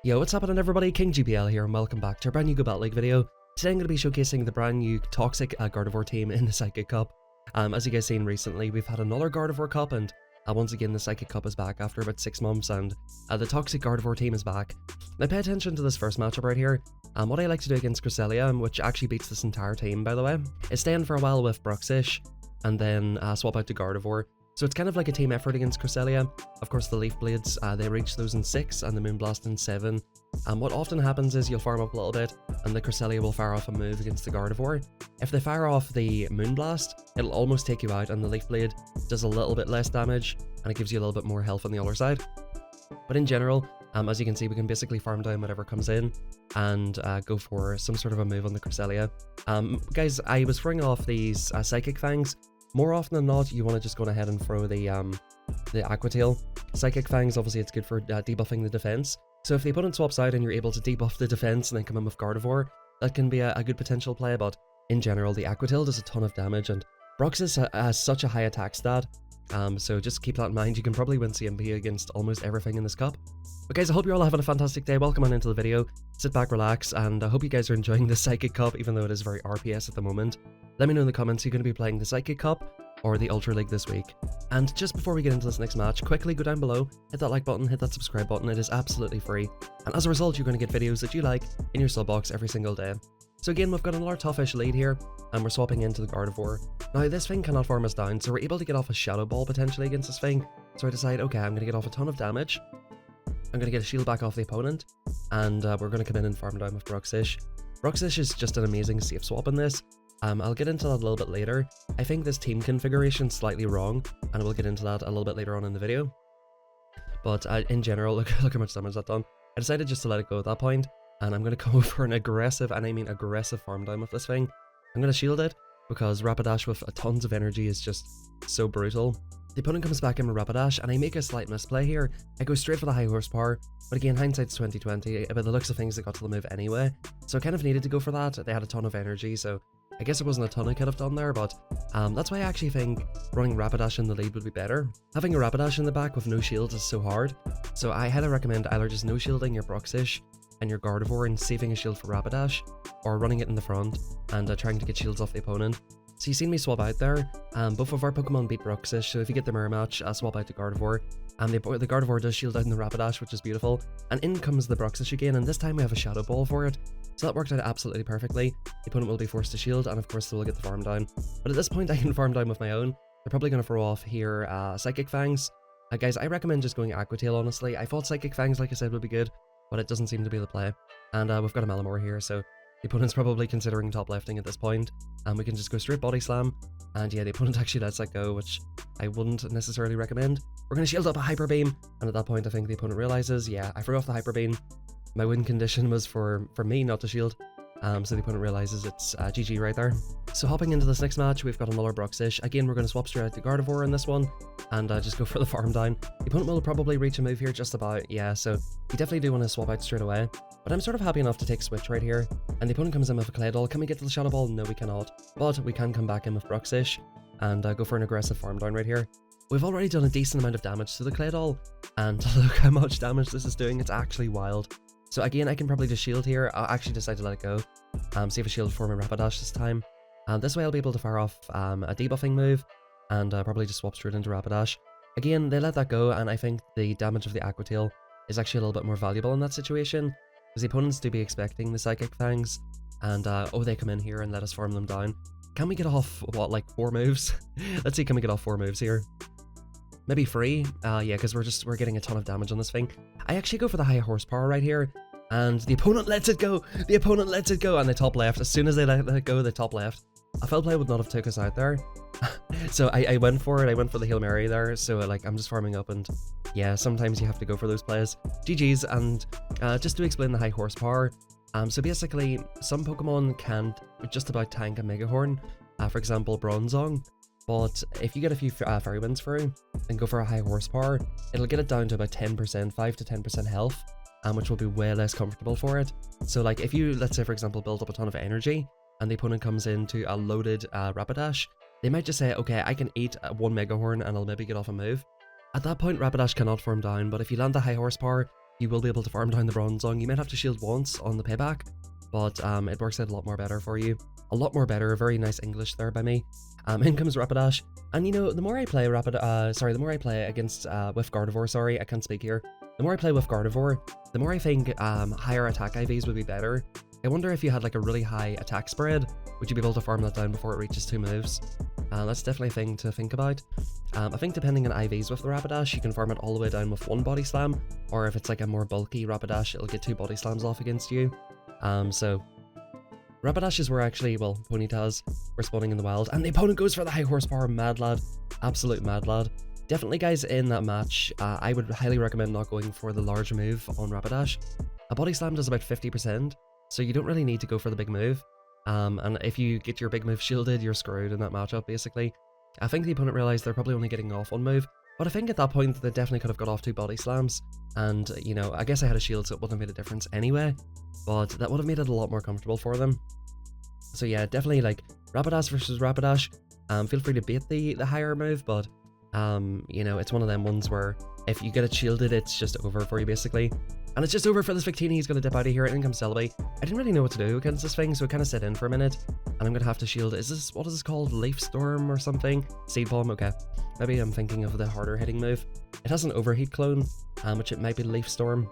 Yo, what's happening everybody? King GPL here and welcome back to a brand new Go Battle League video. Today I'm going to be showcasing the brand new toxic Gardevoir team in the Psychic Cup. As you guys seen recently, we've had another Gardevoir Cup and once again the Psychic Cup is back after about 6 months and the toxic Gardevoir team is back. Now pay attention to this first matchup right here. What I like to do against Cresselia, which actually beats this entire team by the way, is stay in for a while with Bruxish and then swap out to Gardevoir. So it's kind of like a team effort against Cresselia. Of course the Leaf Blades, they reach those in 6 and the Moonblast in 7. What often happens is you'll farm up a little bit and the Cresselia will fire off a move against the Gardevoir. If they fire off the Moonblast, it'll almost take you out and the Leaf Blade does a little bit less damage and it gives you a little bit more health on the other side. But in general, as you can see, we can basically farm down whatever comes in and go for some sort of a move on the Cresselia. Guys, I was throwing off these Psychic Fangs. More often than not, you want to just go ahead and throw the Aqua Tail. Psychic Fangs, obviously it's good for debuffing the defense. So if the opponent swaps out and you're able to debuff the defense and then come in with Gardevoir, that can be a good potential play, but in general, the Aqua Tail does a ton of damage and Bruxish has such a high attack stat. So just keep that in mind. You can probably win CMP against almost everything in this cup. But guys, I hope you're all having a fantastic day. Welcome on into the video. Sit back, relax, and I hope you guys are enjoying the Psychic Cup, even though it is very RPS at the moment. Let me know in the comments, you're going to be playing the Psychic Cup or the Ultra League this week. And just before we get into this next match, quickly go down below, hit that like button, hit that subscribe button. It is absolutely free. And as a result, you're going to get videos that you like in your sub box every single day. So again, we've got another toughish lead here, and we're swapping into the Gardevoir. Now, this thing cannot farm us down, so we're able to get off a Shadow Ball potentially against this thing. So I decide, okay, I'm going to get off a ton of damage. I'm going to get a shield back off the opponent, and we're going to come in and farm down with Bruxish. Bruxish is just an amazing safe swap in this. I'll get into that a little bit later. I think this team configuration is slightly wrong, and we'll get into that a little bit later on in the video. But in general, look how much damage that's done. I decided just to let it go at that point, and I'm going to go for an aggressive, and I mean aggressive farm down with this thing. I'm going to shield it, because Rapidash with tons of energy is just so brutal. The opponent comes back in with Rapidash, and I make a slight misplay here. I go straight for the high horsepower, but again, hindsight's 2020. By the looks of things, they got to the move anyway, so I kind of needed to go for that. They had a ton of energy, so I guess it wasn't a ton I could have done there, but that's why I actually think running Rapidash in the lead would be better. Having a Rapidash in the back with no shields is so hard, so I highly recommend either just no shielding your Bruxish and your Gardevoir and saving a shield for Rapidash, or running it in the front and trying to get shields off the opponent. So you've seen me swap out there. Both of our Pokemon beat Bruxish, so if you get the mirror match, swap out to Gardevoir. And the Gardevoir does shield out in the Rapidash, which is beautiful. And in comes the Bruxish again, and this time we have a Shadow Ball for it. So that worked out absolutely perfectly. The opponent will be forced to shield, and of course they will get the farm down. But at this point I can farm down with my own. They're probably going to throw off here Psychic Fangs. Guys, I recommend just going Aqua Tail, honestly. I thought Psychic Fangs, like I said, would be good, but it doesn't seem to be the play. And we've got a Malamore here, so the opponent's probably considering top lefting at this point, and we can just go straight Body Slam, and yeah, the opponent actually lets that go, which I wouldn't necessarily recommend. We're going to shield up a Hyper Beam, and at that point I think the opponent realizes, yeah, I threw off the Hyper Beam. My win condition was for me not to shield, so the opponent realizes it's GG right there. So hopping into this next match, we've got another Bruxish. Again, we're going to swap straight out to Gardevoir in this one, and just go for the farm down. The opponent will probably reach a move here just about, yeah, so you definitely do want to swap out straight away. But I'm sort of happy enough to take Switch right here, and the opponent comes in with a Claydol. Can we get to the Shadow Ball? No, we cannot. But we can come back in with Bruxish, and go for an aggressive farm down right here. We've already done a decent amount of damage to the Claydol, and look how much damage this is doing. It's actually wild. So again, I can probably just shield here. I'll actually decide to let it go. Save a shield for my Rapidash this time. This way I'll be able to fire off a debuffing move, and probably just swap straight into Rapidash. Again, they let that go, and I think the damage of the Aqua Tail is actually a little bit more valuable in that situation, because the opponents do be expecting the Psychic Fangs, and oh, they come in here and let us farm them down. Can we get off, what, like 4 moves? Let's see, can we get off 4 moves here? Maybe 3? Yeah, because we're getting a ton of damage on this thing. I actually go for the high horsepower right here, and the opponent lets it go! The opponent lets it go! And they top left. As soon as they let it go, they top left. A foul play would not have took us out there. So I went for it. I went for the Hail Mary there. So like I'm just farming up, and yeah, sometimes you have to go for those plays. GG's. And just to explain the high horsepower, so basically some Pokemon can just about tank a megahorn, for example Bronzong, but if you get a few Fairy Winds through and go for a high horsepower, it'll get it down to about 10%, 5 to 10% health, which will be way less comfortable for it. So like if you, let's say for example, build up a ton of energy and the opponent comes into a loaded Rapidash, they might just say, okay, I can eat 1 megahorn and I'll maybe get off a move. At that point, Rapidash cannot farm down, but if you land the high horsepower, you will be able to farm down the Bronzong. You might have to shield once on the payback, but it works out a lot more better for you. A lot more better, very nice English there by me. In comes Rapidash, and you know, the more I play the more I play against with Gardevoir, sorry, I can't speak here. The more I play with Gardevoir, the more I think higher attack IVs would be better. I wonder if you had like a really high attack spread, would you be able to farm that down before it reaches 2 moves? That's definitely a thing to think about. I think depending on IVs with the Rapidash, you can farm it all the way down with 1 body slam, or if it's like a more bulky Rapidash, it'll get 2 body slams off against you. So Rapidashes were actually, well, Ponytas were spawning in the wild, and the opponent goes for the high horsepower. Mad lad, absolute mad lad. Definitely, guys, in that match, I would highly recommend not going for the large move on Rapidash. A body slam does about 50%, so you don't really need to go for the big move. And if you get your big move shielded, you're screwed in that matchup, basically. I think the opponent realized they're probably only getting off 1 move, but I think at that point they definitely could have got off 2 body slams, and, you know, I guess I had a shield, so it wouldn't have made a difference anyway, but that would have made it a lot more comfortable for them. So yeah, definitely, like, Rapidash versus Rapidash, feel free to bait the higher move, but, you know, it's one of them ones where if you get it shielded, it's just over for you, basically. And it's just over for this Victini. He's going to dip out of here, and in comes Celebi. I didn't really know what to do against this thing, so it kind of set in for a minute, and I'm going to have to shield. What is this called? Leaf Storm or something? Seed Bomb, okay. Maybe I'm thinking of the harder hitting move. It has an overheat clone, which it might be Leaf Storm.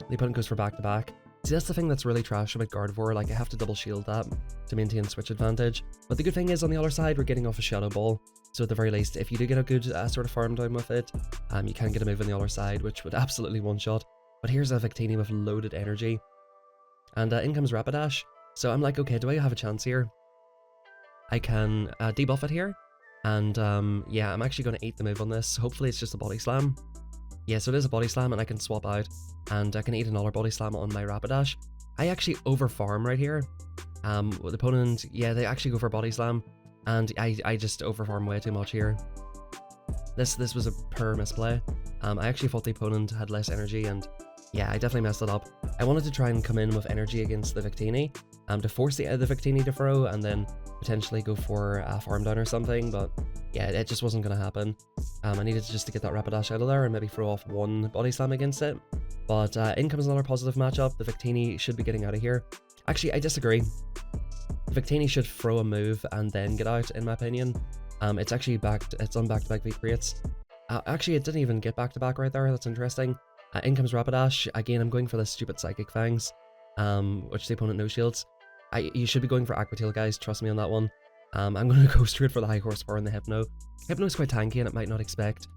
The opponent goes for back-to-back. See, that's the thing that's really trash about Gardevoir, like I have to double shield that to maintain switch advantage. But the good thing is, on the other side, we're getting off a Shadow Ball, so at the very least, if you do get a good sort of farm down with it, you can get a move on the other side, which would absolutely one-shot. But here's a Victini with loaded energy, and in comes Rapidash. So I'm like, okay, do I have a chance here? I can debuff it here, and yeah, I'm actually going to eat the move on this. Hopefully it's just a body slam. Yeah, so it is a body slam, and I can swap out, and I can eat another body slam on my Rapidash. I actually over farm right here. With the opponent, yeah, they actually go for body slam, and I just over farm way too much here. This was a poor misplay. I actually thought the opponent had less energy, and yeah, I definitely messed it up. I wanted to try and come in with energy against the Victini, to force the Victini to throw, and then potentially go for a farm down or something, but yeah, it just wasn't going to happen. I needed just to get that Rapidash out of there and maybe throw off 1 body slam against it. But in comes another positive matchup. The Victini should be getting out of here. Actually, I disagree. The Victini should throw a move and then get out, in my opinion. It's actually it's on back-to-back V creates. Actually, it didn't even get back-to-back right there. That's interesting. In comes Rapidash. Again, I'm going for the stupid Psychic Fangs, which the opponent no shields. You should be going for Aqua Tail, guys. Trust me on that one. I'm going to go straight for the high horsepower and the Hypno. Hypno's quite tanky, and it might not expect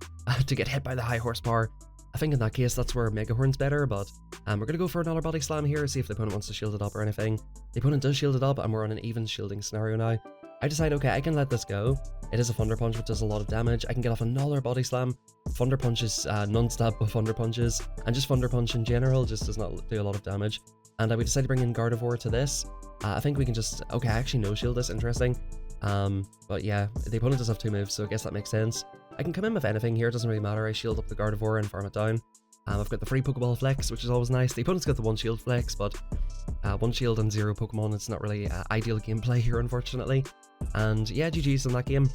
to get hit by the high horsepower. I think in that case, that's where Megahorn's better, but we're going to go for another body slam here, see if the opponent wants to shield it up or anything. The opponent does shield it up, and we're on an even shielding scenario now. I decide, okay, I can let this go. It is a Thunder Punch, which does a lot of damage. I can get off another body slam. Thunder Punch is non-stop with Thunder Punches, and just Thunder Punch in general just does not do a lot of damage. And we decided to bring in Gardevoir to this. I think we can just, okay, I actually no shield this, interesting. But yeah, the opponent does have 2 moves, so I guess that makes sense. I can come in with anything here, it doesn't really matter. I shield up the Gardevoir and farm it down. I've got the free Pokeball flex, which is always nice. The opponent's got the 1 shield flex, but 1 shield and 0 Pokemon, it's not really ideal gameplay here, unfortunately. And yeah, GG's in that game.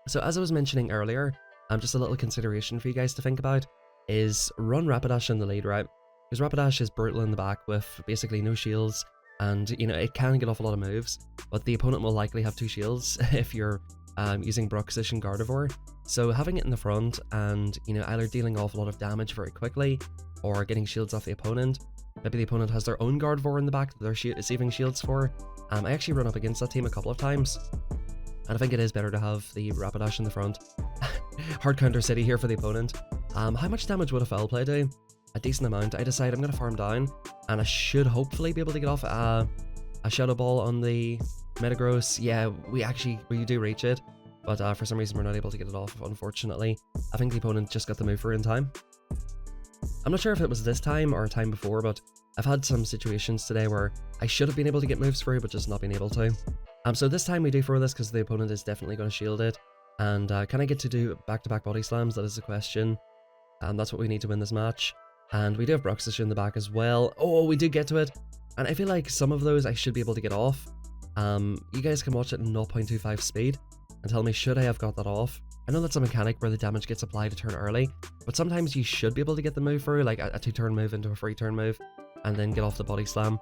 So as I was mentioning earlier, just a little consideration for you guys to think about is run Rapidash in the lead route, because Rapidash is brutal in the back with basically no shields, and you know, it can get off a lot of moves, but the opponent will likely have 2 shields if you're using Bruxish and Gardevoir. So having it in the front and, you know, either dealing off a lot of damage very quickly or getting shields off the opponent. Maybe the opponent has their own Gardevoir in the back that they're saving shields for. I actually run up against that team a couple of times, and I think it is better to have the Rapidash in the front. Hard counter city here for the opponent. How much damage would a foul play do? A decent amount. I decide I'm going to farm down, and I should hopefully be able to get off a Shadow Ball on the Metagross. Yeah, we do reach it, but for some reason we're not able to get it off, unfortunately. I think the opponent just got the move for in time. I'm not sure if it was this time or a time before, but I've had some situations today where I should have been able to get moves through, but just not been able to. So this time we do throw this because the opponent is definitely going to shield it. And can I get to do back-to-back body slams? That is the question. That's what we need to win this match. And we do have Bruxish in the back as well. Oh, we did get to it. And I feel like some of those I should be able to get off. You guys can watch it in 0.25 speed and tell me, should I have got that off? I know that's a mechanic where the damage gets applied a turn early, but sometimes you should be able to get the move through, like a 2-turn move into a 3-turn move, and then get off the body slam,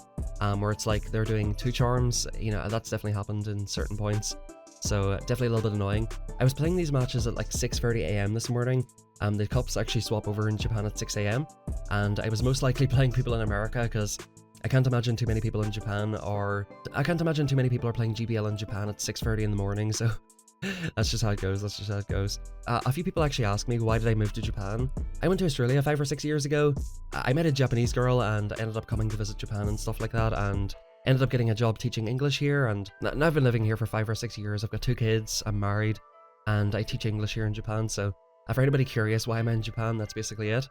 where it's like they're doing 2 charms. You know, that's definitely happened in certain points. So definitely a little bit annoying. I was playing these matches at like 6:30 a.m. this morning. The cups actually swap over in Japan at 6 a.m. and I was most likely playing people in America because I can't imagine too many people in Japan are playing GBL in Japan at 6:30 in the morning. So that's just how it goes. A few people actually ask me, why did I move to Japan? I went to Australia 5 or 6 years ago. I met a Japanese girl and I ended up coming to visit Japan and stuff like that, and ended up getting a job teaching English here, and now I've been living here for 5 or 6 years. I've got 2 kids, I'm married, and I teach English here in Japan. So for anybody curious why I'm in Japan, that's basically it.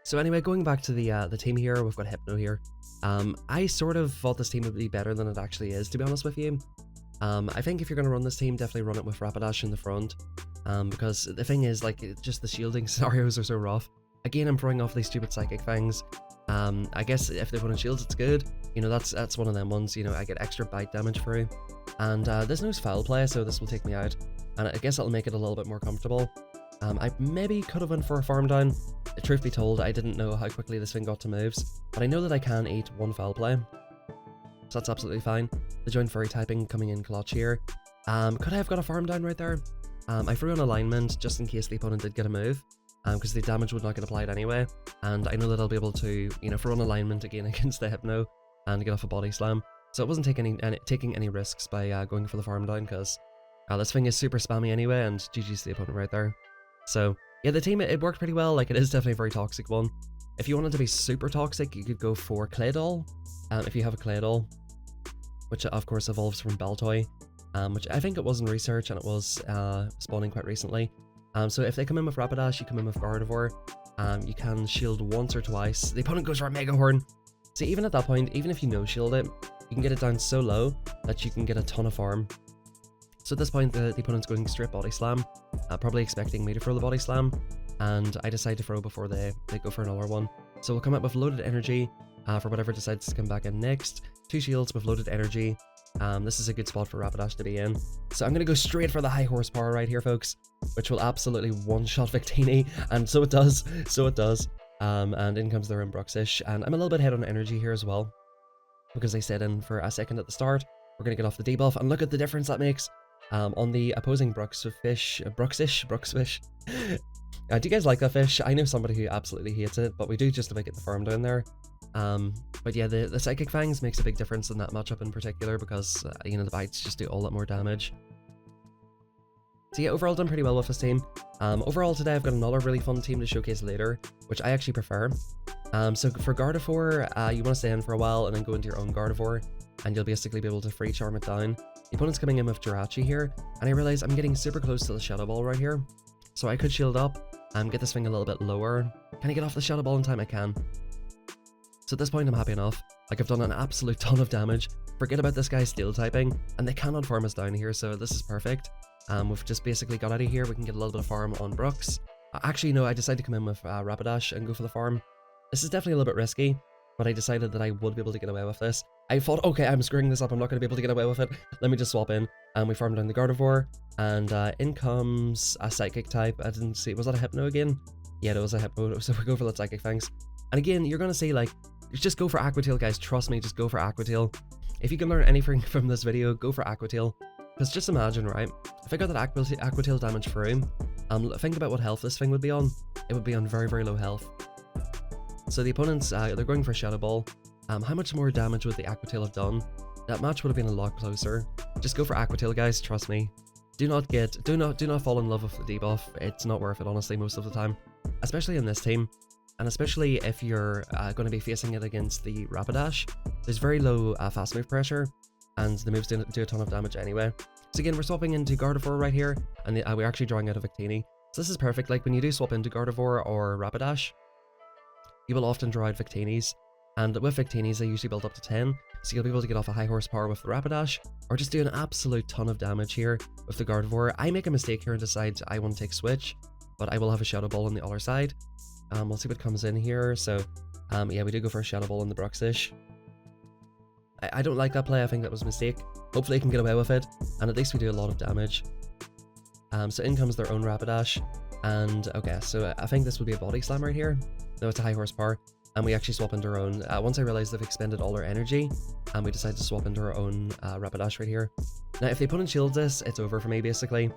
So anyway, going back to the team here, we've got Hypno here. I sort of thought this team would be better than it actually is, to be honest with you. I think if you're going to run this team, definitely run it with Rapidash in the front, because the thing is, like, just the shielding scenarios are so rough. Again, I'm throwing off these stupid psychic fangs. I guess if they put on shields, it's good. You know, that's one of them ones, you know, I get extra bite damage through. And there's no foul play, so this will take me out. And I guess it'll make it a little bit more comfortable. I maybe could have went for a farm down. Truth be told, I didn't know how quickly this thing got to moves, but I know that I can eat 1 foul play. So that's absolutely fine. The joint furry typing coming in clutch here. Could I have got a farm down right there? I threw an alignment just in case the opponent did get a move, because the damage would not get applied anyway. And I know that I'll be able to, you know, throw an alignment again against the Hypno and get off a body slam. So it wasn't taking any risks by going for the farm down, because this thing is super spammy anyway, and GG's the opponent right there. So yeah, the team, it worked pretty well. Like, it is definitely a very toxic one. If you wanted to be super toxic, you could go for Claydol, if you have a Claydol, which of course evolves from Baltoy, which I think it was in research, and it was spawning quite recently. So if they come in with Rapidash, you come in with Gardevoir, you can shield once or twice. The opponent goes for a megahorn. So even at that point, even if you no shield it, you can get it down so low that you can get a ton of farm. So at this point, the opponent's going straight body slam, probably expecting me to throw the body slam, and I decide to throw before they go for another one. So we'll come up with loaded energy for whatever decides to come back in next. 2 shields with loaded energy. This is a good spot for Rapidash to be in. So I'm going to go straight for the high horsepower right here, folks, which will absolutely one-shot Victini, and so it does. And in comes the Bruxish, and I'm a little bit ahead on energy here as well, because I set in for a second at the start. We're going to get off the debuff, and look at the difference that makes. On the opposing Bruxish. Do you guys like that fish? I know somebody who absolutely hates it, but we do just about get the farm down there. But yeah, the Psychic Fangs makes a big difference in that matchup in particular, because, you know, the bites just do all that more damage. So yeah, overall done pretty well with this team. Overall today I've got another really fun team to showcase later, which I actually prefer. So for Gardevoir, you want to stay in for a while and then go into your own Gardevoir, and you'll basically be able to free charm it down. The opponent's coming in with Jirachi here, and I realize I'm getting super close to the Shadow Ball right here. So I could shield up and get this thing a little bit lower. Can I get off the Shadow Ball in time? I can. So at this point I'm happy enough. Like, I've done an absolute ton of damage. Forget about this guy's steel typing, and they cannot farm us down here, so this is perfect. We've just basically got out of here. We can get a little bit of farm on Brooks. Actually, no, I decided to come in with Rapidash and go for the farm. This is definitely a little bit risky, but I decided that I would be able to get away with this. I thought, okay, I'm screwing this up, I'm not going to be able to get away with it. Let me just swap in. And we farmed down the Gardevoir, and in comes a Psychic type. I didn't see, was that a Hypno again? Yeah, it was a Hypno, so we go for that Psychic Fangs. And again, you're going to see, like, just go for Aqua Tail, guys, trust me, just go for Aqua Tail. If you can learn anything from this video, go for Aqua Tail. Because just imagine, right, if I got that Aqua Tail damage through, think about what health this thing would be on. It would be on very, very low health. So the opponents, they're going for Shadow Ball. How much more damage would the Aqua Tail have done? That match would have been a lot closer. Just go for Aqua Tail, guys, trust me. Do not fall in love with the debuff. It's not worth it, honestly, most of the time. Especially in this team. And especially if you're going to be facing it against the Rapidash. There's very low fast move pressure, and the moves do a ton of damage anyway. So again, we're swapping into Gardevoir right here, and we're actually drawing out a Victini. So this is perfect. Like, when you do swap into Gardevoir or Rapidash, you will often draw out Victinis, and with Victinis they usually build up to 10, so you'll be able to get off a high horsepower with the Rapidash, or just do an absolute ton of damage here with the Gardevoir. I make a mistake here and decide I want to take Switch, but I will have a Shadow Ball on the other side. We'll see what comes in here. So yeah, we do go for a Shadow Ball on the Bruxish. I don't like that play. I think that was a mistake. Hopefully I can get away with it, and at least we do a lot of damage. So in comes their own Rapidash, and okay, so I think this would be a body slam right here. No, it's a high horsepower, and we actually swap into our own. Once I realized they've expended all their energy, and we decided to swap into our own Rapidash right here. Now, if the opponent shields this, it's over for me basically.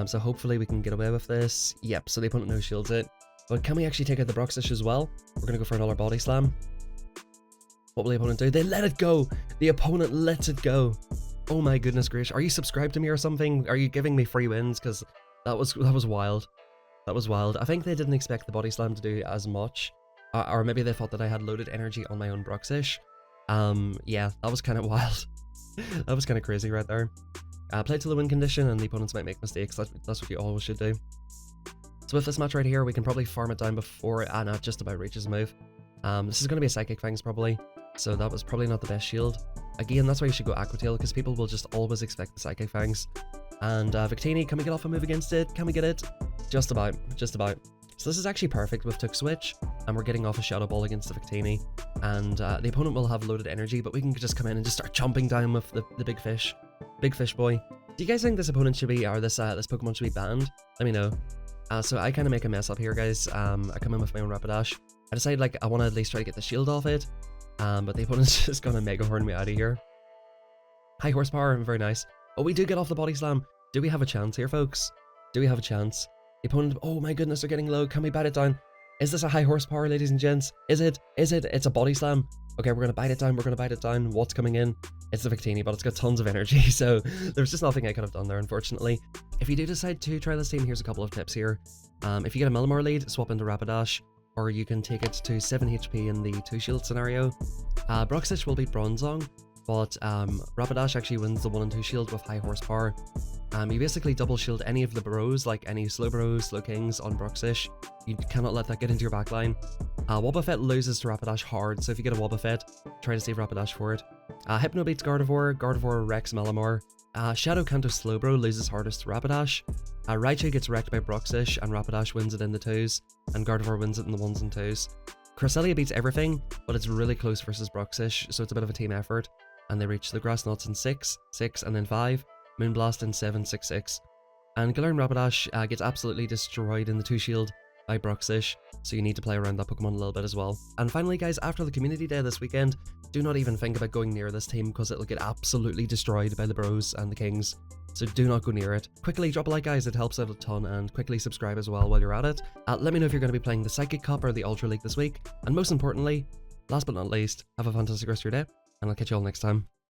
So hopefully we can get away with this. Yep, so the opponent no shields it. But can we actually take out the Bruxish as well? We're gonna go for another body slam. What will the opponent do? They let it go! The opponent lets it go! Oh my goodness gracious. Are you subscribed to me or something? Are you giving me free wins? Because that was wild. That was wild. I think they didn't expect the body slam to do as much. Or maybe they thought that I had loaded energy on my own Bruxish. Yeah, that was kind of wild. That was kind of crazy right there. Play to the win condition, and the opponents might make mistakes. That's what you always should do. So with this match right here, we can probably farm it down before it just about reaches move. This is going to be a Psychic Fangs probably, so that was probably not the best shield. Again, that's why you should go Aqua Tail, because people will just always expect the Psychic Fangs. And Victini, can we get off a move against it? Can we get it? Just about, just about. So this is actually perfect with Took Switch, and we're getting off a Shadow Ball against the Victini. And the opponent will have loaded energy, but we can just come in and just start chomping down with the big fish. Big fish boy. Do you guys think this opponent should be, or this Pokemon should be banned? Let me know. So I kind of make a mess up here, guys. I come in with my own Rapidash. I decide, like, I want to at least try to get the shield off it. But the opponent's just gonna megahorn me out of here. High horsepower, very nice. Oh, we do get off the body slam. Do we have a chance here, folks? Do we have a chance? The opponent, oh my goodness, they're getting low. Can we bite it down? Is this a high horsepower, ladies and gents? Is it? Is it? It's a body slam. Okay, we're gonna bite it down. We're gonna bite it down. What's coming in? It's the Victini, but it's got tons of energy, so there's just nothing I could have done there, unfortunately. If you do decide to try this team, here's a couple of tips here. If you get a Millimore lead, swap into Rapidash, or you can take it to 7 HP in the 2-shield scenario. Bruxish will beat Bronzong, but Rapidash actually wins the 1 and 2 shield with high horsepower. You basically double shield any of the bros, like any slow bros, slow kings on Bruxish. You cannot let that get into your backline. Wobbuffet loses to Rapidash hard, so if you get a Wobbuffet, try to save Rapidash for it. Hypno beats Gardevoir, Gardevoir wrecks Millimore. Shadow Kanto Slowbro loses hardest to Rapidash. Raichu gets wrecked by Bruxish, and Rapidash wins it in the 2s, and Gardevoir wins it in the 1s and 2s. Cresselia beats everything, but it's really close versus Bruxish, so it's a bit of a team effort. And they reach the Grass Knots in 6, 6, and then 5. Moonblast in 7, 6, 6. And Galarian Rapidash gets absolutely destroyed in the 2-shield by Bruxish, so you need to play around that Pokemon a little bit as well. And finally, guys, after the community day this weekend, do not even think about going near this team, because it'll get absolutely destroyed by the bros and the kings. So do not go near it. Quickly drop a like, guys, it helps out a ton, and quickly subscribe as well while you're at it. Let me know if you're going to be playing the Psychic Cup or the Ultra League this week, and most importantly, last but not least, have a fantastic rest of your day, and I'll catch you all next time.